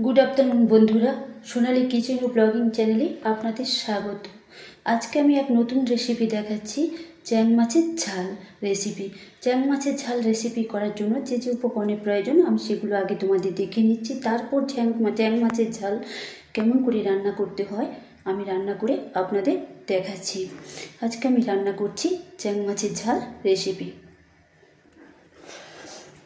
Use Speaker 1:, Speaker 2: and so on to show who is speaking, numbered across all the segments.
Speaker 1: Good afternoon बंधुरा Sonali kitchen और blogging चैनेले आपनादेर स्वागत। आज के आमी एक नतून रेसिपि देखाচ্ছি চ্যাং মাছের ঝাল रेसिपि। চ্যাং মাছের ঝাল रेसिपि करार जोन्नो जे जे उपकरणेर प्रयोजन आमी सेगुलो आगे तोमादेर देखे निচ্ছি। तारपर চ্যাং মাছের ঝাল केमन करे रान्ना करते हय आमी रान्ना करे आपनादेर देखाচ্ছি। आजके आमी रान्ना करছি চ্যাং মাছের ঝাল रेसिपि।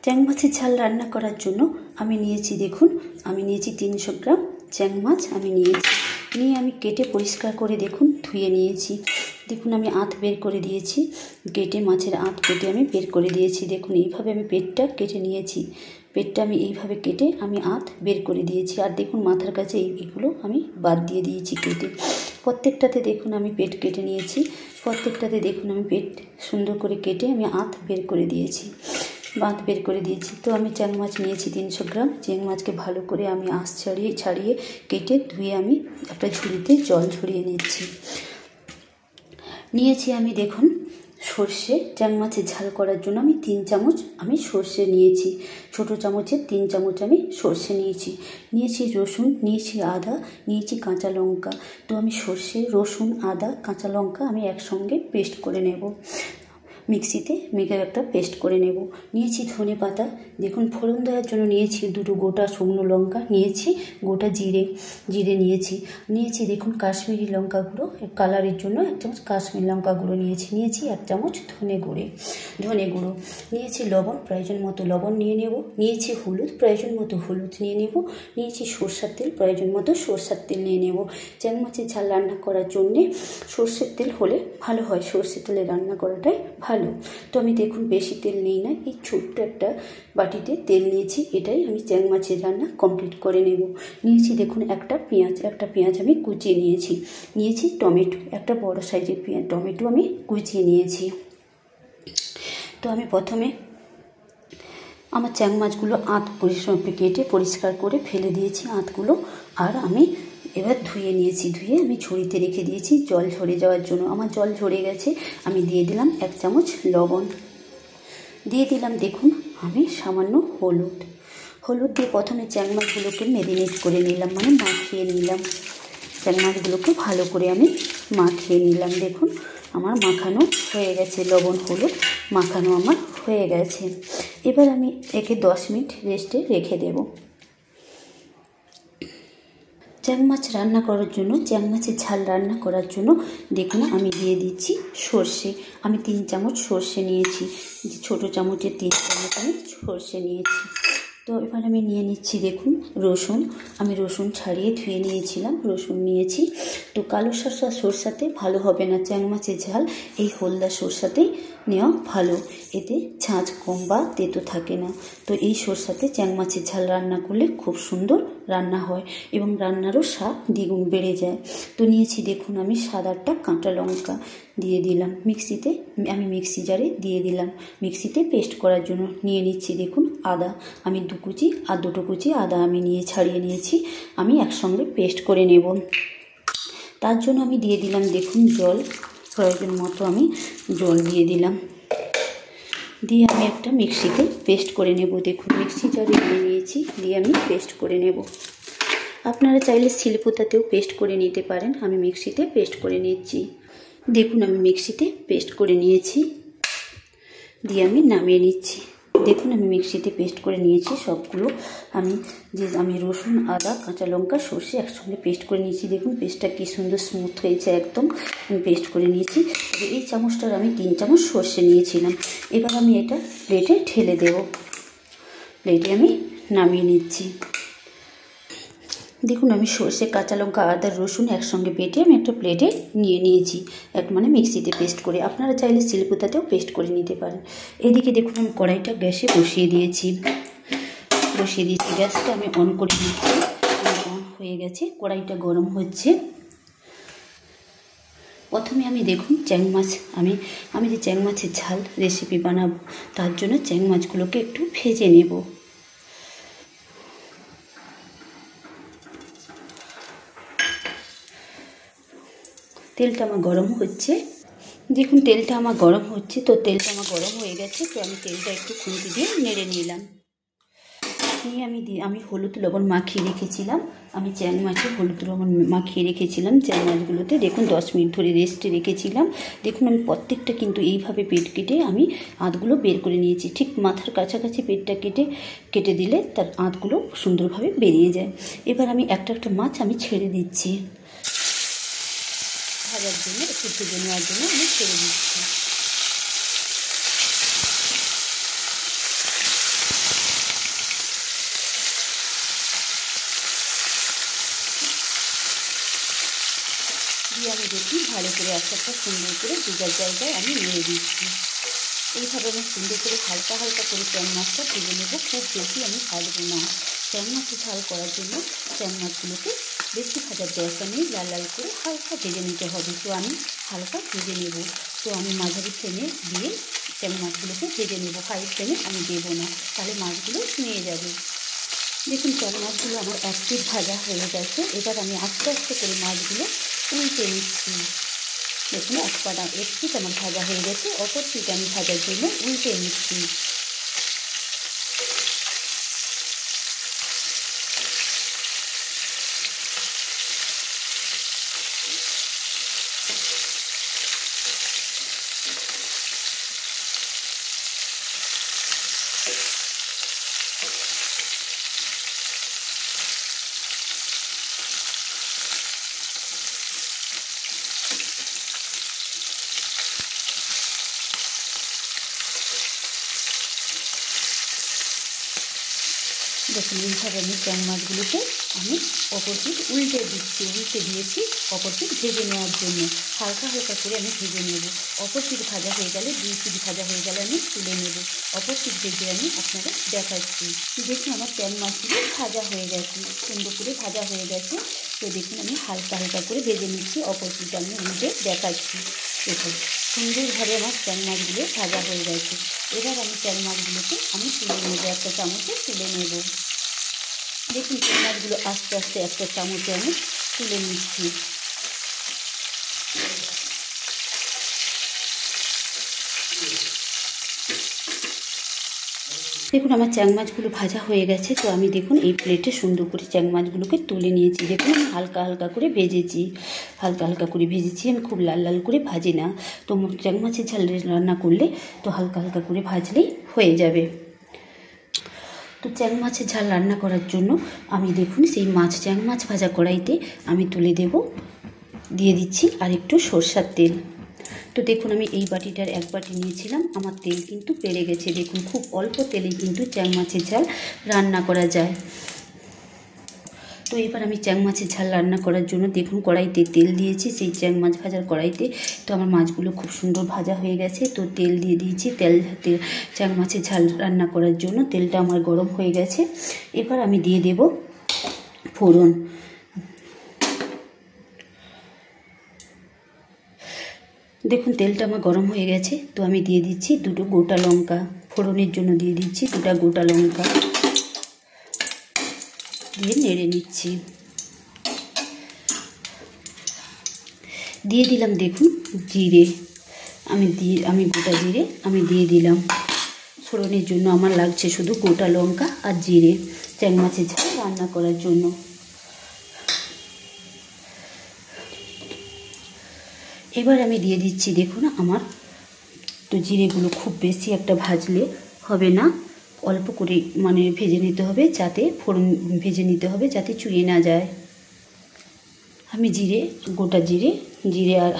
Speaker 1: চ্যাং মাছের ঝাল রান্না করার জন্য আমি নিয়েছি, দেখুন আমি নিয়েছি 300 গ্রাম চ্যাং মাছ আমি নিয়ে আমি কেটে পরিষ্কার করে দেখুন ধুয়ে নিয়েছি। দেখুন আমি আঁত বের করে দিয়েছি, কেটে মাছের আঁত কেটে আমি বের করে দিয়েছি। দেখুন এইভাবে আমি পেটটা কেটে নিয়েছি, পেটটা আমি এইভাবে কেটে আমি আঁত বের করে দিয়েছি। আর দেখুন মাথার কাছে এইগুলো আমি বাদ দিয়ে দিয়েছি কেটে। প্রত্যেকটাতে দেখুন আমি পেট কেটে নিয়েছি, প্রত্যেকটাতে দেখুন আমি পেট সুন্দর করে কেটে আমি আঁত বের করে দিয়েছি, বাঁধ বের করে দিয়েছি। তো আমি চ্যাং মাছ নিয়েছি 300 গ্রাম। চ্যাং মাছকে ভালো করে আমি আঁশ ছাড়িয়ে কেটে ধুয়ে আমি একটা ঝুড়িতে জল ঝরিয়ে নিয়েছি। আমি দেখুন সর্ষে, চ্যাং মাছের ঝাল করার জন্য আমি 3 চামচ আমি সর্ষে নিয়েছি, ছোটো চামচের 3 চামচ আমি সর্ষে নিয়েছি রসুন, নিয়েছি আদা, নিয়েছি কাঁচা লঙ্কা। তো আমি সর্ষে, রসুন, আদা, কাঁচা লঙ্কা আমি একসঙ্গে পেস্ট করে নেব, মিক্সিতে মেখে একটা পেস্ট করে নেব। নিয়েছি ধনে পাতা, দেখুন ফোড়ন দেওয়ার জন্য নিয়েছি 2টো গোটা শুকনো লঙ্কা, নিয়েছি গোটা জিরে নিয়েছি দেখুন কাশ্মীরি লঙ্কা গুঁড়ো কালারের জন্য 1 চামচ কাশ্মীরি লঙ্কা গুঁড়ো নিয়েছি 1 চামচ ধনে গুঁড়ো নিয়েছি লবণ, প্রয়োজন মতো লবণ নিয়ে নেব। নিয়েছি হলুদ, প্রয়োজন মতো হলুদ নিয়ে নেব। নিয়েছি সরষের তেল, প্রয়োজন মতো সরষের তেল নিয়ে নেব। চ্যাং মাছের ঝাল রান্না করার জন্যে সরষের তেল হলে ভালো হয়, সরষের তেলে রান্না করাটাই ভালো। তো আমি দেখুন বেশি তেল নিই না, এই ছোট্ট একটা বাটিতে তেল নিয়েছি, এটাই আমি চ্যাং মাছের রান্না কমপ্লিট করে নেব। নিয়েছি দেখুন একটা পেঁয়াজ আমি কুচিয়ে নিয়েছি টমেটো, একটা বড় সাইজের টমেটো আমি কুচিয়ে নিয়েছি। তো আমি প্রথমে আমার চ্যাং মাছগুলো আঁত কেটে পরিষ্কার করে ফেলে দিয়েছি আঁতগুলো, আর আমি এবার ধুয়ে আমি ঝুড়িতে রেখে দিয়েছি জল ঝরে যাওয়ার জন্য। আমার জল ঝরে গেছে, আমি দিয়ে দিলাম 1 চামচ লবণ, দিয়ে দিলাম দেখুন আমি সামান্য হলুদ দিয়ে প্রথমে চ্যাং মাছগুলোকে মেরিনেট করে নিলাম, মানে মাখিয়ে নিলাম। চ্যাং মাছগুলোকে ভালো করে আমি মাখিয়ে নিলাম। দেখুন আমার মাখানো হয়ে গেছে, লবণ হলুদ মাখানো আমার হয়ে গেছে। এবার আমি একে 10 মিনিট রেস্টে রেখে দেব। চ্যাং মাছ রান্না করার জন্য, চ্যাং মাছের ঝাল রান্না করার জন্য দেখুন আমি দিয়ে দিচ্ছি সর্ষে। আমি 3 চামচ সর্ষে নিয়েছি, ছোটো চামচের 3 চামচ আমি সর্ষে নিয়েছি। তো এবার আমি নিয়ে নিচ্ছি দেখুন রসুন, আমি রসুন ছাড়িয়ে ধুয়ে নিয়েছিলাম, রসুন নিয়েছি। তো কালো সরষাতে ভালো হবে না চ্যাং মাছের ঝাল, এই হলদা সরষাতেই নেওয়া ভালো, এতে ঝাঁঝ কম বা তেতো থাকে না। তো এই সরষাতে চ্যাং মাছের ঝাল রান্না করলে খুব সুন্দর রান্না হয় এবং রান্নারও স্বাদ দ্বিগুণ বেড়ে যায়। তো নিয়েছি দেখুন আমি 7-8টা কাঁচা লঙ্কা দিয়ে দিলাম মিক্সিতে, আমি মিক্সি জারে দিয়ে দিলাম মিক্সিতে পেস্ট করার জন্য। নিয়ে নিচ্ছি দেখুন আদা, আমি 2 কুচি আর 2টো কুচি আদা আমি ছাড়িয়ে নিয়েছি, আমি একসঙ্গে পেস্ট করে নেব। তার জন্য আমি দিয়ে দিলাম দেখুন জল, প্রয়োজন মতো আমি জল দিয়ে দিলাম, দিয়ে আমি একটা মিক্সিতে পেস্ট করে নেব। দেখুন মিক্সি জারে নিয়েছি, দিয়ে আমি পেস্ট করে নেব। আপনারা চাইলে শিলপাতাতেও পেস্ট করে নিতে পারেন, আমি মিক্সিতে পেস্ট করে নিচ্ছি। দেখুন আমি মিক্সিতে পেস্ট করে নিয়েছি, দিয়ে আমি নামিয়ে নিচ্ছি। দেখুন আমি মিক্সিতে পেস্ট করে নিয়েছি সবগুলো, আমি রসুন, আদা, কাঁচা লঙ্কা, সর্ষে একসঙ্গে পেস্ট করে নিয়েছি। দেখুন পেস্টটা কী সুন্দর স্মুথ হয়েছে, একদম আমি পেস্ট করে নিয়েছি। এই চামচটার আমি 3 চামচ সর্ষে নিয়েছিলাম। এবার আমি এটা প্লেটে ঢেলে দেব, প্লেটে আমি নামিয়ে নিচ্ছি। দেখুন আমি সর্ষে, কাঁচা লঙ্কা, আদা, রসুন একসঙ্গে বেটে আমি একটা প্লেটে নিয়েছি, মানে মিক্সিতে পেস্ট করে। আপনারা চাইলে শিলপাতাতেও পেস্ট করে নিতে পারেন। এদিকে দেখুন আমি কড়াইটা গ্যাসে বসিয়ে দিয়েছি, গ্যাসটা আমি অন করে দিচ্ছি। অন হয়ে গেছে, কড়াইটা গরম হচ্ছে। প্রথমে আমি দেখুন চ্যাং মাছ, আমি যে চ্যাং মাছের ঝাল রেসিপি বানাবো তার জন্য চ্যাং মাছগুলোকে একটু ভেজে নেব। তেলটা আমার গরম হচ্ছে, দেখুন তেলটা আমার গরম হচ্ছে। তো তেলটা আমার গরম হয়ে গেছে, তো আমি তেলটা একটু খুন্তি দিয়ে নেড়ে নিলাম। নিয়ে আমি হলুদ লবণ মাখিয়ে রেখেছিলাম। আমি চ্যাং মাছে হলুদ লবণ মাখিয়ে রেখেছিলাম চ্যাং মাছগুলোতে। দেখুন 10 মিনিট ধরে রেস্টে রেখেছিলাম। দেখুন আমি প্রত্যেকটা কিন্তু এইভাবে পেট কেটে আমি আঁতগুলো বের করে নিয়েছি। ঠিক মাথার কাছাকাছি পেটটা কেটে দিলে তার আঁতগুলো সুন্দরভাবে বেরিয়ে যায়। এবার আমি একটা একটা মাছ আমি ছেড়ে দিচ্ছি ভাজার জন্য, একটু ভেজে নেওয়ার জন্য আমি ছেড়ে দিচ্ছি। দিয়ে আমি দেখি ভালো করে একটা সুন্দর করে দুজার জায়গায় আমি নিয়ে দিচ্ছি। এইভাবে আমি সুন্দর করে হালকা হালকা করে চ্যাং মাছটা ভেজে নেব, খুব বেশি আমি ভাজবো না। চ্যাং মাছের ঝাল করার জন্য চ্যাং মাছগুলোকে বেশি ভাজার দরকার নেই, লাল লাল করে হালকা ভেজে নিতে হবে। তো আমি হালকা ভেজে নেব। তো আমি মাঝারি ফ্লেমে দিয়ে চ্যাং মাছগুলোকে ভেজে নেব, হাই ফ্লেমে আমি দেবো না, তাহলে মাছগুলো নিয়ে যাবে। দেখুন চ্যাং মাছগুলো আমার এক পিঠ ভাজা হয়ে গেছে। এবার আমি আস্তে আস্তে করে মাছগুলো উল্টে নিচ্ছি। দেখুন এক পিঠ আমার ভাজা হয়ে গেছে, অপর পিঠ আমি ভাজার জন্য উল্টে নিচ্ছি। দেখুন এইভাবে আমি চ্যাং মাছগুলোকে আমি অপর পিঠ উল্টে দিয়েছি অপর পিঠ ভেজে নেওয়ার জন্য। হালকা হালকা করে আমি ভেজে নেব। অপর পিঠ ভাজা হয়ে গেলে, দুই পিঠ ভাজা হয়ে গেলে আমি তুলে নেব। অপর পিঠ ভেজে আমি আপনাদের দেখাচ্ছি। দেখুন আমার চ্যাং মাছগুলো ভাজা হয়ে গেছে, সুন্দর করে ভাজা হয়ে গেছে। তো দেখুন আমি হালকা হালকা করে ভেজে নিচ্ছি, অপর পিঠ আমি উল্টে দেখাচ্ছি। দেখুন সুন্দরভাবে আমার চ্যাং মাছগুলো ভাজা হয়ে গেছে। এবার আমি চ্যাং মাছগুলোকে আমি তুলে নেব, একটা চামচে তুলে নেব। দেখুন চ্যাং মাছগুলো আস্তে আস্তে একটা চামচে আমি তুলে নিচ্ছি। দেখুন আমার চ্যাং মাছগুলো ভাজা হয়ে গেছে। তো আমি দেখুন এই প্লেটে সুন্দর করে চ্যাং মাছগুলোকে তুলে নিয়েছি। দেখুন আমি হালকা হালকা করে ভেজেছি, আমি খুব লাল লাল করে ভাজি না। তো চ্যাং মাছের ঝাল রান্না করলে তো হালকা হালকা করে ভাজলেই হয়ে যাবে। তো চ্যাং মাছের ঝাল রান্না করার জন্য আমি দেখুন সেই চ্যাং মাছ ভাজা কড়াইতে আমি দিয়ে দিচ্ছি আর একটু সরষার তেল। তো দেখুন আমি এই বাটিটার এক বাটি নিয়েছিলাম, আমার তেল কিন্তু বেড়ে গেছে। দেখুন খুব অল্প তেলে কিন্তু চ্যাং মাছের ঝাল রান্না করা যায়। তো এবার আমি চ্যাং মাছের ঝাল রান্না করার জন্য দেখুন কড়াইতে তেল দিয়েছি, সেই চ্যাং মাছ ভাজার কড়াইতে। তো আমার মাছগুলো খুব সুন্দর ভাজা হয়ে গেছে। তো তেল দিয়ে দিয়েছি, চ্যাং মাছের ঝাল রান্না করার জন্য তেলটা আমার গরম হয়ে গেছে। এবার আমি দিয়ে দেব ফোড়ন। দেখুন তেলটা আমার গরম হয়ে গেছে। তো আমি দিয়ে দিচ্ছি 2টো গোটা লঙ্কা, ফোড়নের জন্য দিয়ে দিচ্ছি 2টা গোটা লঙ্কা, দিয়ে নেড়ে নিচ্ছি। দিয়ে দিলাম দেখুন জিরে, আমি গোটা জিরে আমি দিয়ে দিলাম। ফোড়নের জন্য আমার লাগছে শুধু গোটা লঙ্কা আর জিরে চ্যাং মাছের ঝাল রান্না করার জন্য। এবার আমি দিয়ে দিচ্ছি, দেখুন আমার তো জিরেগুলো খুব বেশি একটা ভাজলে হবে না, অল্প করে ভেজে নিতে হবে, যাতে ফোড়ন ভেজে নিতে হবে যাতে চুইয়ে না যায়। আমি গোটা জিরে আর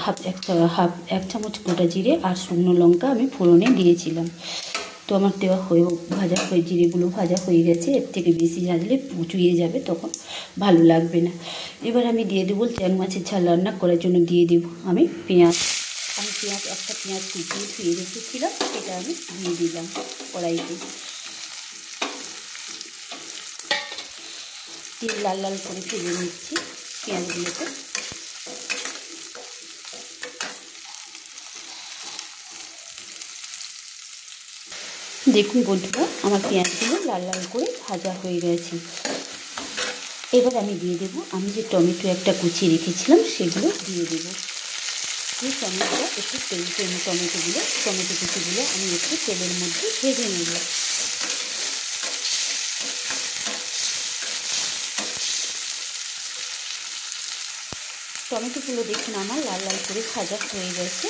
Speaker 1: এক চামচ গোটা জিরে আর শুকনো লঙ্কা আমি ফোড়নে দিয়েছিলাম। তো আমার ভাজা হয়ে জিরেগুলো ভাজা হয়ে গেছে। এর থেকে বেশি ভাজলে চুইয়ে যাবে, তখন ভালো লাগবে না। এবার আমি দিয়ে দেবো চ্যাং মাছের ঝাল রান্না করার জন্য দিয়ে দেব আমি পেঁয়াজ। একটা পেঁয়াজ কুচিয়ে ধুয়ে রেখেছিলাম, সেটা আমি দিয়ে দিলাম কড়াইতে। তেল লাল লাল করে ভেজে নিচ্ছি পেঁয়াজগুলোকে। দেখুন বন্ধুরা আমার পেঁয়াজগুলো লাল লাল করে ভাজা হয়ে গেছে। এবার আমি দিয়ে দেবো আমি যে টমেটো একটা কুচিয়ে রেখেছিলাম সেগুলো দিয়ে দেবো। এই টমেটো কুচিগুলো আমি একটু তেলের মধ্যে ভেজে নেব। টমেটোগুলো দেখুন আমার লাল লাল করে ভাজা হয়ে গেছে।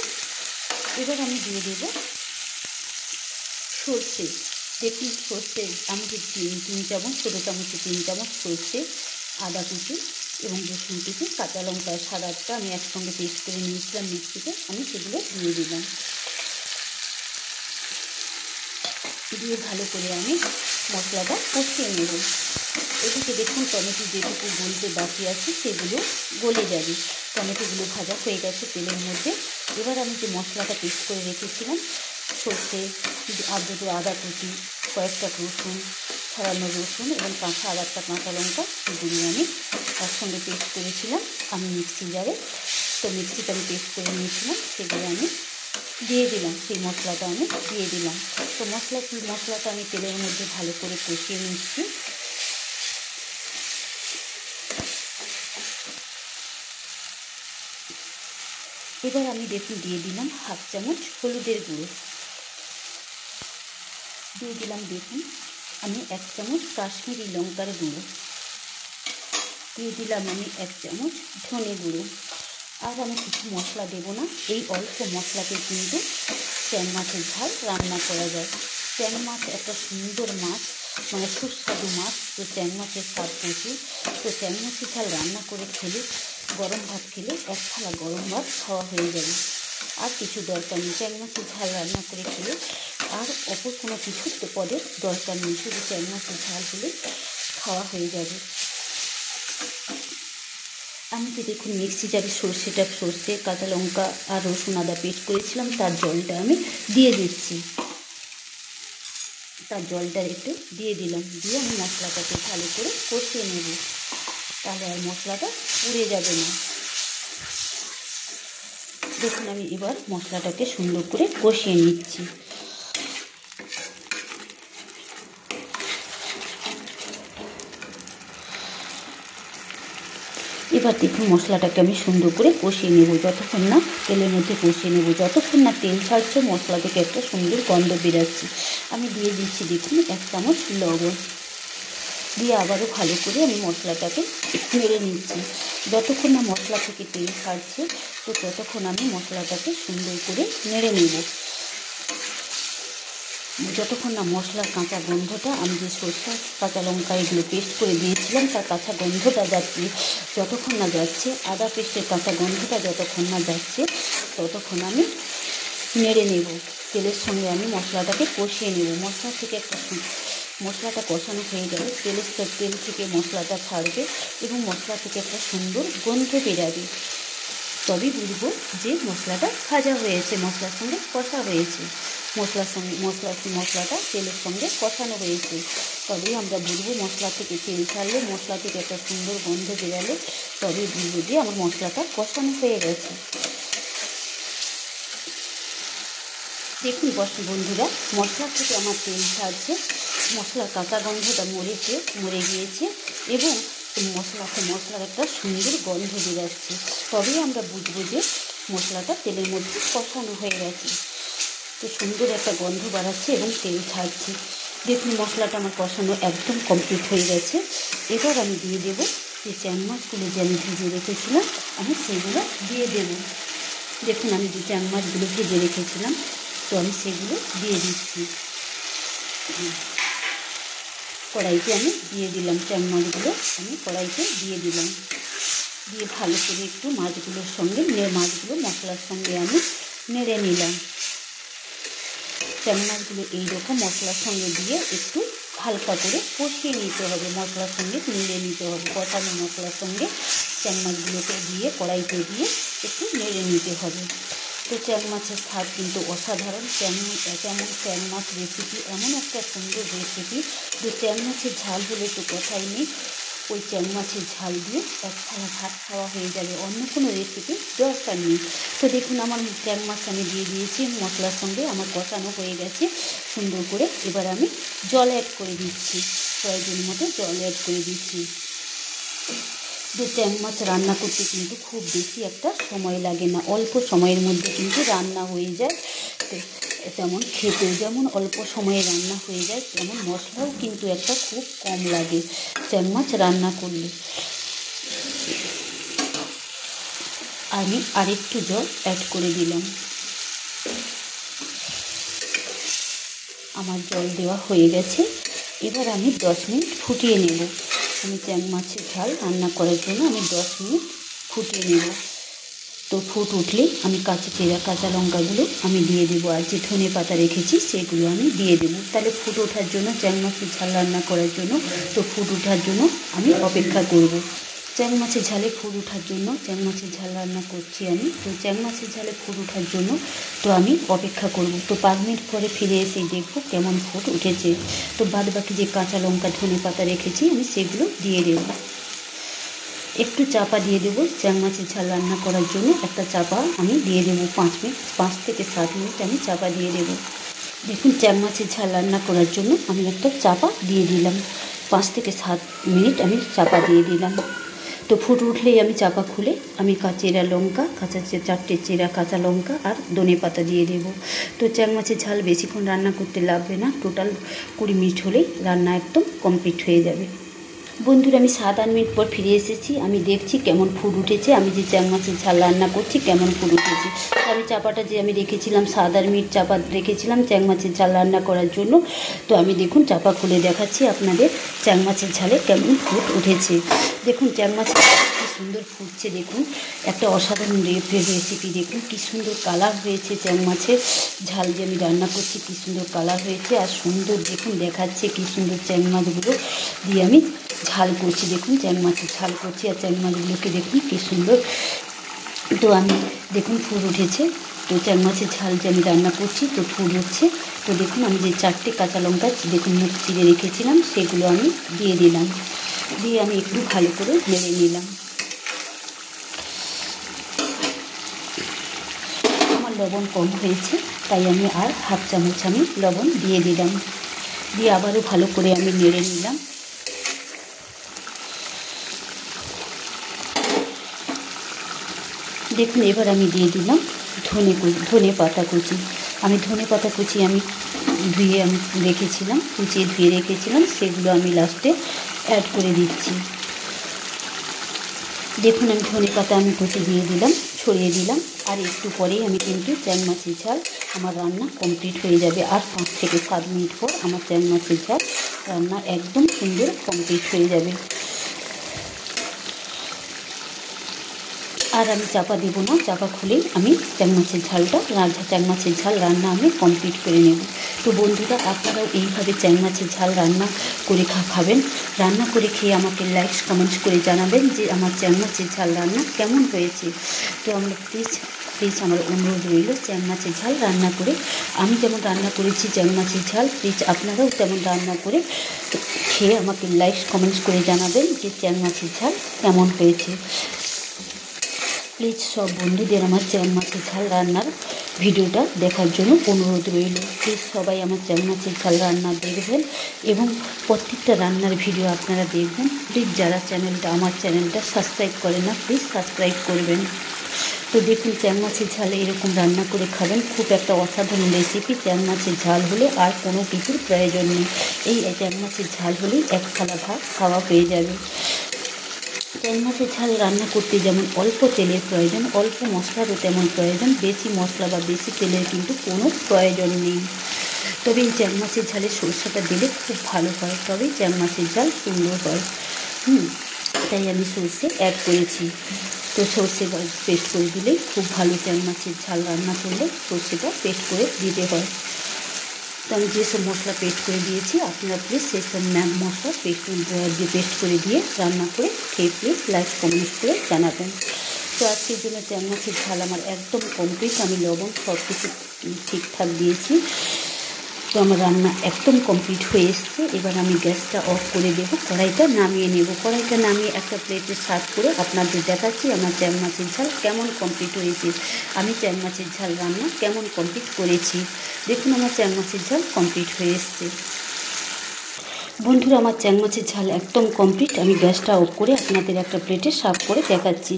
Speaker 1: এবার আমি দিয়ে দেব সর্ষে। দেখুন সর্ষে আমি যে 3 চামচ, ছোটো চামচে 3 চামচ সর্ষে, আদা কুচি এবং রসুন কুচি, কাঁচা লঙ্কা সাদাটা আমি একসঙ্গে পেস্ট করে নিয়েছিলাম মিক্সিতে, আমি সেগুলো দিয়ে দিলাম। দিয়ে ভালো করে আমি মশলাটা কষিয়ে নেব। এদিকে দেখুন টমেটো যেটুকু গলতে বাকি আছে সেগুলো গলে যাবে। টমেটোগুলো ভাজা হয়ে গেছে তেলের মধ্যে। এবার আমি যে মশলাটা পেস্ট করে রেখেছিলাম, সর্ষে, আদা কুচি, কয়েকটা রসুন, ছাড়ানো রসুন এবং আদা একটা কাঁচা লঙ্কা, সেগুলো আমি একসঙ্গে পেস্ট করেছিলাম আমি মিক্সি জারে। তো মিক্সিতে আমি পেস্ট করে নিয়েছিলাম, সেগুলো আমি দিয়ে দিলাম। সেই মশলাটা আমি দিয়ে দিলাম। তো মশলাটা আমি তেলের মধ্যে ভালো করে কষিয়ে নিচ্ছি। এবার আমি দেখুন দিয়ে দিলাম 1/2 চামচ হলুদের গুঁড়ো, দিয়ে দিলাম দেখুন আমি 1 চামচ কাশ্মীরি লঙ্কার গুঁড়ো, দিয়ে দিলাম আমি 1 চামচ ধনে গুঁড়ো। আর আমি কিছু মশলা দেব না। এই অল্প মশলাতে কিন্তু ট্যাং মাছের ঝাল রান্না করা যায়। ট্যাং মাছ একটা সুন্দর মাছ, মানে সুস্বাদু মাছ। তো ট্যাং মাছের স্বাদ প্রচুর। তো ট্যাং মাছের ঝাল রান্না করে খেলে, গরম ভাত খেলে 1 থালা গরম ভাত খাওয়া হয়ে যাবে। আর কিছু দরকার নেই। ট্যাং মাছের ঝাল রান্না করে খেলে আর অপর কোনো কিছু পদের দরকার নেই, শুধু ট্যাং মাছের ঝাল হলে খাওয়া হয়ে যাবে। আমি যে দেখুন মিক্সি জারে সর্ষে, কাঁচা লঙ্কা আর রসুন আদা পেস্ট করেছিলাম, তার জলটা আমি দিয়ে দিচ্ছি। তার জলটা একটু দিয়ে দিলাম, দিয়ে আমি মশলাটাকে ভালো করে কষিয়ে নেব, তাহলে আর মশলাটা পুড়ে যাবে না। দেখুন আমি এবার মশলাটাকে সুন্দর করে কষিয়ে নিচ্ছি। এবার দেখুন মশলাটাকে আমি সুন্দর করে কষিয়ে নেব, যতক্ষণ না তেলের মধ্যে কষিয়ে নেব, যতক্ষণ না তেল ছাড়ছে, মশলা থেকে একটা সুন্দর গন্ধ বেরাচ্ছে। আমি দিয়ে দিচ্ছি দেখুন 1 চামচ লবণ, দিয়ে আবারও ভালো করে আমি মশলাটাকে নেড়ে নিচ্ছি। যতক্ষণ না মশলা থেকে তেল ছাড়ছে, তো ততক্ষণ আমি মশলাটাকে সুন্দর করে নেড়ে নেব। যতক্ষণ না মশলার কাঁচা গন্ধটা, আমি যে সরষে কাঁচা লঙ্কা এগুলো পেস্ট করে দিয়েছিলাম তার কাঁচা গন্ধটা যাচ্ছে, যতক্ষণ না যাচ্ছে, আদা পেস্টের কাঁচা গন্ধটা যতক্ষণ না যাচ্ছে, ততক্ষণ আমি নেড়ে নেব। তেলের সঙ্গে আমি মশলাটাকে কষিয়ে নেব। মশলাটা কষানো হয়ে গেলে তেল থেকে মশলাটা ছাড়বে এবং মশলা থেকে একটা সুন্দর গন্ধ বেরাবে। তবেই বুঝবো যে মশলাটা ভাজা হয়েছে, মশলার সঙ্গে কষা হয়েছে, মশলাটা তেলের সঙ্গে কষানো হয়েছে। তবেই আমরা বুঝবো, মশলা থেকে তেল ছাড়লে, মশলা থেকে একটা সুন্দর গন্ধ বেরালে তবেই বুঝবো যে আমার মশলাটা কষানো হয়ে গেছে। দেখুন বন্ধুরা, মশলা থেকে আমার তেল ছাড়ছে, মশলার কাঁচা গন্ধটা মরে গিয়েছে এবং মশলার একটা সুন্দর গন্ধ বেরাচ্ছে। তবেই আমরা বুঝবো যে মশলাটা তেলের মধ্যে কষানো হয়ে গেছে। তো সুন্দর একটা গন্ধ বাড়াচ্ছে এবং তেল ছাড়ছে। দেখুন মশলাটা আমার কষানো একদম কমপ্লিট হয়ে গেছে। এবার আমি দিয়ে দেবো যে ট্যাং মাছগুলো যে আমি ভেজে রেখেছিলাম, আমি সেগুলো দিয়ে দেব। দেখুন আমি যে ট্যাং মাছগুলো ভেজে রেখেছিলাম, তো আমি সেগুলো দিয়ে দিচ্ছি। কড়াইতে আমি দিয়ে দিলাম, ট্যাং মাছগুলো আমি কড়াইতে দিয়ে দিলাম। দিয়ে ভালো করে একটু মাছগুলো মশলার সঙ্গে আমি নেড়ে নিলাম। ট্যাং মাছগুলো এইরকম মশলার সঙ্গে দিয়ে একটু হালকা করে কষিয়ে নিতে হবে, মশলার সঙ্গে নেড়ে নিতে হবে। কষানো মশলার সঙ্গে ট্যাং মাছগুলোকে দিয়ে কড়াইতে দিয়ে একটু নেড়ে নিতে হবে। তো ট্যাং মাছের স্বাদ কিন্তু অসাধারণ। ট্যাং মাছ রেসিপি এমন একটা সুন্দর রেসিপি যে ট্যাং মাছের ঝাল হলে তো কথাই নেই। ওই ট্যাং মাছের ঝাল দিয়ে 1 থালা ভাত খাওয়া হয়ে যাবে, অন্য কোনো রেসিপি দরকার নেই। তো দেখুন আমার ট্যাং মাছ আমি দিয়ে দিয়েছি, মশলার সঙ্গে আমার কষানো হয়ে গেছে সুন্দর করে। এবার আমি জল অ্যাড করে দিচ্ছি, প্রয়োজন মতো জল অ্যাড করে দিচ্ছি। যে ট্যাং মাছ রান্না করতে কিন্তু খুব বেশি একটা সময় লাগে না, অল্প সময়ের মধ্যে কিন্তু রান্না হয়ে যায়। তেমন খেতেও যেমন অল্প সময়ে রান্না হয়ে যায়, তেমন মশলাও কিন্তু একটা খুব কম লাগে ট্যাং মাছ রান্না করলে। আমি আরেকটু জল অ্যাড করে দিলাম। আমার জল দেওয়া হয়ে গেছে। এবার আমি 10 মিনিট ফুটিয়ে নেব। আমি চ্যাংড়া মাছের ঝাল রান্না করার জন্য আমি 10 মিনিট ফুটিয়ে নেব। তো ফুট উঠলে আমি কাঁচা লঙ্কাগুলো আমি দিয়ে দেবো, আর যে ধনে পাতা রেখেছি সেগুলো আমি দিয়ে দেবো। তাহলে ফুট ওঠার জন্য চ্যাংড়া মাছের ঝাল রান্না করার জন্য তো ফুট ওঠার জন্য আমি অপেক্ষা করব। চ্যাংড়া মাছের ঝালে ফুট ওঠার জন্য চ্যাংড়া মাছের ঝাল রান্না করছি আমি। তো চ্যাংড়া মাছের ঝালে ফুট ওঠার জন্য তো আমি অপেক্ষা করব। তো 5 মিনিট পরে ফিরে এসে দেখবো কেমন ফুট উঠেছে। তো বাদ বাকি যে কাঁচা লঙ্কা ধনে পাতা রেখেছি আমি সেগুলো দিয়ে দেবো। একটু চাপা দিয়ে দেবো। চ্যাংড়া মাছের ঝাল রান্না করার জন্য একটা চাপা আমি দিয়ে দেবো। 5 থেকে 7 মিনিট আমি চাপা দিয়ে দেবো। দেখুন চ্যাংড়া মাছের ঝাল রান্না করার জন্য আমি একটা চাপা দিয়ে দিলাম। 5 থেকে 7 মিনিট আমি চাপা দিয়ে দিলাম। তো ফুট উঠলেই আমি চাপা খুলে আমি চেরা লঙ্কা, 4টে চেরা কাঁচা লঙ্কা আর ধনে পাতা দিয়ে দেবো। তো চ্যাংড়া মাছের ঝাল বেশিক্ষণ রান্না করতে লাগবে না, টোটাল 20 মিনিট হলেই রান্না একদম কমপ্লিট হয়ে যাবে। বন্ধুরা আমি 7-8 মিনিট পর ফিরে এসেছি। আমি দেখছি কেমন ফুট উঠেছে, আমি যে চ্যাংড়া মাছের ঝাল রান্না করছি কেমন ফুট উঠেছে। আমি চাপাটা যে আমি রেখেছিলাম 7-8 মিনিট চাপা রেখেছিলাম চ্যাংড়া মাছের ঝাল রান্না করার জন্য। তো আমি দেখুন চাপা খুলে দেখাচ্ছি আপনাদের চ্যাংড়া মাছের ঝালে কেমন ফুট উঠেছে। দেখুন চ্যাংড়া মাছের কী সুন্দর ফুটছে, দেখুন একটা অসাধারণ রেসিপি। দেখুন কী সুন্দর কালার হয়েছে চ্যাংড়া মাছের ঝাল যে আমি রান্না করছি, কী সুন্দর কালার হয়েছে আর সুন্দর দেখুন দেখাচ্ছে কী সুন্দর চ্যাংড়া মাছগুলো দিয়ে আমি ঝাল করছি। দেখুন চ্যাংড়া মাছের ঝাল করছি আর চ্যাংড়া মাছগুলোকে দেখুন কী সুন্দর। তো আমি দেখুন ফুট উঠেছে। তো চ্যাংড়া মাছের ঝাল যে আমি রান্না করছি তো ফুট হচ্ছে। তো দেখুন আমি যে 4টে কাঁচা লঙ্কা দেখুন মুখ চিড়ে রেখেছিলাম সেগুলো আমি দিয়ে দিলাম, দিয়ে আমি একটু ভালো করে নেড়ে নিলাম। আমার লবণ কম হয়েছে তাই আমি আর হাফ চামচ আমি লবণ দিয়ে দিলাম, দিয়ে আবারও ভালো করে আমি নেড়ে নিলাম। দেখুন এবার আমি দিয়ে দিলাম ধনে পাতা কুচি। আমি ধনে পাতা কুচি আমি ধুয়ে আমি রেখেছিলাম, কুচিয়ে ধুয়ে রেখেছিলাম, সেগুলো আমি লাস্টে অ্যাড করে দিচ্ছি। দেখুন আমি ধনে পাতা আমি কুচি দিয়ে দিলাম, ছড়িয়ে দিলাম। আর একটু পরেই আমি কিন্তু চ্যাংড়া মাছের ঝাল আমার রান্না কমপ্লিট হয়ে যাবে। আর 5 থেকে 7 মিনিট পর আমার চ্যাংড়া মাছের ঝাল রান্না একদম সুন্দর কমপ্লিট হয়ে যাবে। আর আমি চাপা দেবো না, চাপা খুলেই আমি চ্যাংড়া মাছের ঝাল রান্না আমি কমপ্লিট করে নেব। তো বন্ধুরা আপনারাও এইভাবে চ্যাংড়া মাছের ঝাল রান্না করে খাবেন। রান্না করে খেয়ে আমাকে লাইক কমেন্টস করে জানাবেন যে আমার চ্যাংড়া মাছের ঝাল রান্না কেমন হয়েছে। তো আমরা প্লিজ আমার অনুরোধ রইল চ্যাংড়া মাছের ঝাল রান্না করে আমি যেমন রান্না করেছি চ্যাংড়া মাছের ঝাল, প্লিজ আপনারাও তেমন রান্না করে খেয়ে আমাকে লাইক কমেন্টস করে জানাবেন যে চ্যাংড়া মাছের ঝাল কেমন হয়েছে। প্লিজ সব বন্ধুদের আমার চ্যাংড়া মাছের ঝাল রান্নার ভিডিওটা দেখার জন্য অনুরোধ রইল। প্লিজ সবাই আমার চ্যাংড়া মাছের ঝাল রান্না দেখবেন এবং প্রত্যেকটা রান্নার ভিডিও আপনারা দেখবেন। প্লিজ যারা আমার চ্যানেলটা সাবস্ক্রাইব করে না প্লিজ সাবস্ক্রাইব করবেন। তো দেখুন চ্যাংড়া মাছের ঝালে এরকম রান্না করে খাবেন, খুব একটা অসাধারণ রেসিপি। চ্যাংড়া মাছের ঝাল হলে আর কোনো কিছুর প্রয়োজন নেই, এই চ্যাংড়া মাছের ঝাল হলেই 1 থালা ভাত খাওয়া হয়ে যাবে। চ্যাংড়া মাছের ঝাল রান্না করতে যেমন অল্প তেলের প্রয়োজন, অল্প মশলারও তেমন প্রয়োজন। বেশি মশলা বা বেশি তেলের কিন্তু কোনো প্রয়োজন নেই। তবে এই চ্যাংড়া মাছের ঝালে সরষেটা দিলে খুব ভালো হয়, তবেই চ্যাংড়া মাছের ঝাল সুন্দর হয়। তাই আমি সরষে অ্যাড করেছি। তো সরষে পেস্ট করে দিলেই খুব ভালো। চ্যাংড়া মাছের ঝাল রান্না করলে সরষেটা পেস্ট করে দিতে হয়। তো আমি যেসব মশলা পেস্ট করে দিয়েছি আপনারা প্লিজ সেসব মশলা পেস্ট করে দিয়ে রান্না করে খেয়ে প্লিজ লাইক কমেন্ট করে জানাবেন। তো আজকের জন্য চ্যাংড়া মাছের ঝাল আমার একদম কমপ্লিট। আমি লবণ সব কিছু ঠিকঠাক দিয়েছি। তো আমার রান্না একদম কমপ্লিট হয়ে এসছে। এবার আমি গ্যাসটা অফ করে দেবো, কড়াইটা নামিয়ে নেব। কড়াইটা নামিয়ে একটা প্লেটে সার্ভ করে আপনাদের দেখাচ্ছি আমার চ্যাংড়া মাছের ঝাল কেমন কমপ্লিট হয়েছে। আমি চ্যাংড়া মাছের ঝাল রান্না কেমন কমপ্লিট করেছি দেখুন। আমার চ্যাংড়া মাছের ঝাল কমপ্লিট হয়ে এসছে। বন্ধুরা আমার চ্যাংড়া মাছের ঝাল একদম কমপ্লিট। আমি গ্যাসটা অফ করে আপনাদের একটা প্লেটে সার্ভ করে দেখাচ্ছি।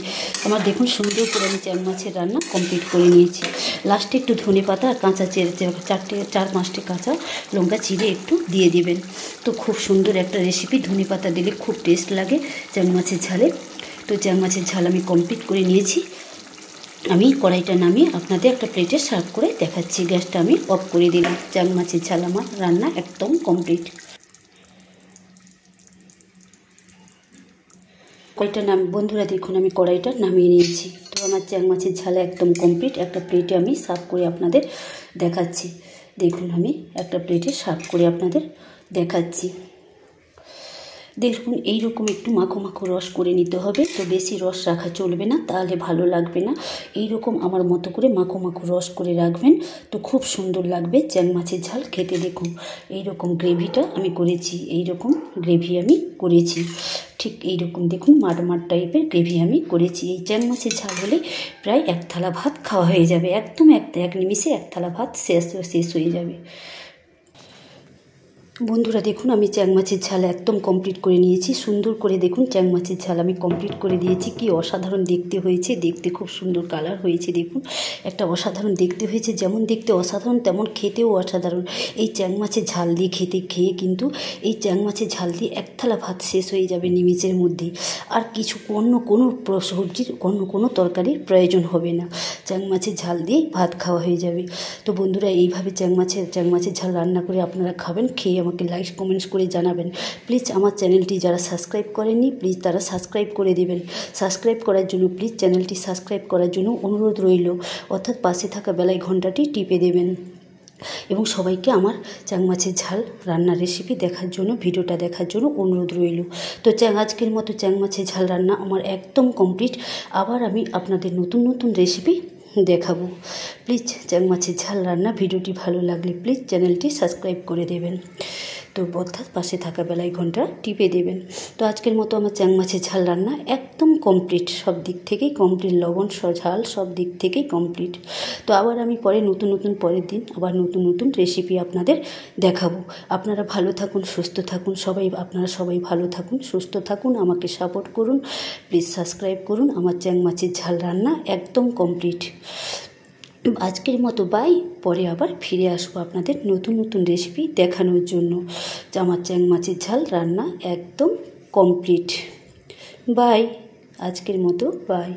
Speaker 1: আমার দেখুন সুন্দর করে আমি চ্যাংড়া মাছের রান্না কমপ্লিট করে নিয়েছি। লাস্টে একটু ধনে পাতা আর কাঁচা 4-5টে কাঁচা লঙ্কা চিড়ে একটু দিয়ে দিবেন। তো খুব সুন্দর একটা রেসিপি, ধনে পাতা দিলে খুব টেস্ট লাগে চ্যাংড়া মাছের ঝালে। তো চ্যাংড়া মাছের ঝাল আমি কমপ্লিট করে নিয়েছি। আমি কড়াইটা নামিয়ে আপনাদের একটা প্লেটে সার্ভ করে দেখাচ্ছি। গ্যাসটা আমি অফ করে দিলাম। চ্যাং মাছের ঝাল আমার রান্না একদম কমপ্লিট। বন্ধুরা দেখুন আমি কড়াইটা নামিয়ে নিয়েছি। তো আমার চ্যাং মাছের ঝাল একদম কমপ্লিট। একটা প্লেটে আমি সার্ভ করে আপনাদের দেখাচ্ছি। দেখুন আমি একটা প্লেটে সার্ভ করে আপনাদের দেখাচ্ছি। দেখুন এইরকম একটু মাখো মাখো রস করে নিতে হবে। তো বেশি রস রাখা চলবে না, তাহলে ভালো লাগবে না। এইরকম আমার মতো করে মাখো মাখো রস করে রাখবেন, তো খুব সুন্দর লাগবে চ্যাং মাছের ঝাল খেতে। দেখুন এইরকম গ্রেভিটা আমি করেছি, এইরকম গ্রেভি আমি করেছি, ঠিক এইরকম দেখুন মাঠ টাইপের গ্রেভি আমি করেছি। এই চ্যাং মাছের ঝাল হলে প্রায় এক থালা ভাত খাওয়া হয়ে যাবে, একদম এক নিমিষে এক থালা ভাত শেষ হয়ে যাবে। বন্ধুরা দেখুন আমি চ্যাং মাছের ঝাল একদম কমপ্লিট করে নিয়েছি। সুন্দর করে দেখুন চ্যাং মাছের ঝাল আমি কমপ্লিট করে দিয়েছি। কি অসাধারণ দেখতে হয়েছে, দেখতে খুব সুন্দর কালার হয়েছে। দেখুন একটা অসাধারণ দেখতে হয়েছে, যেমন দেখতে অসাধারণ তেমন খেতেও অসাধারণ। এই চ্যাং মাছের ঝাল দিয়ে খেয়ে কিন্তু এই চ্যাং মাছের ঝাল দিয়ে এক থালা ভাত শেষ হয়ে যাবে নিমেষের মধ্যেই। আর কিছু অন্য কোনো সবজির অন্য কোনো তরকারির প্রয়োজন হবে না, চ্যাং মাছের ঝাল দিয়েই ভাত খাওয়া হয়ে যাবে। তো বন্ধুরা এইভাবে চ্যাং মাছের ঝাল রান্না করে আপনারা খাবেন, খেয়ে আমাকে লাইক কমেন্টস করে জানাবেন। প্লিজ আমার চ্যানেলটি যারা সাবস্ক্রাইব করেননি প্লিজ তারা সাবস্ক্রাইব করে দেবেন। সাবস্ক্রাইব করার জন্য প্লিজ চ্যানেলটি সাবস্ক্রাইব করার জন্য অনুরোধ রইল, অর্থাৎ পাশে থাকা বেলায় ঘন্টাটি টিপে দেবেন। এবং সবাইকে আমার চ্যাং মাছের ঝাল রান্নার রেসিপি দেখার জন্য, ভিডিওটা দেখার জন্য অনুরোধ রইল। তো আজকের মতো চ্যাং মাছের ঝাল রান্না আমার একদম কমপ্লিট। আবার আমি আপনাদের নতুন নতুন রেসিপি দেখাবো। প্লিজ চ্যাং মাছের ঝাল রান্না ভিডিওটি ভালো লাগলে প্লিজ চ্যানেলটি সাবস্ক্রাইব করে দেবেন, তো অর্থাৎ পাশে থাকা বেলায় ঘন্টা টিপে দেবেন। তো আজকের মতো আমার চ্যাং মাছের ঝাল রান্না একদম কমপ্লিট, সব দিক থেকেই কমপ্লিট, লবণ ঝাল সব দিক থেকেই কমপ্লিট। তো আবার আমি পরে নতুন পরের দিন আবার নতুন রেসিপি আপনাদের দেখাবো। আপনারা ভালো থাকুন, সুস্থ থাকুন, আপনারা সবাই ভালো থাকুন, সুস্থ থাকুন, আমাকে সাপোর্ট করুন, প্লিজ সাবস্ক্রাইব করুন। আমার চ্যাং মাছের ঝাল রান্না একদম কমপ্লিট। আজকের মতো বাই, পরে আবার ফিরে আসবো আপনাদের নতুন রেসিপি দেখানোর জন্য। আমার চ্যাং মাছের ঝাল রান্না একদম কমপ্লিট। বাই, আজকের মতো বাই।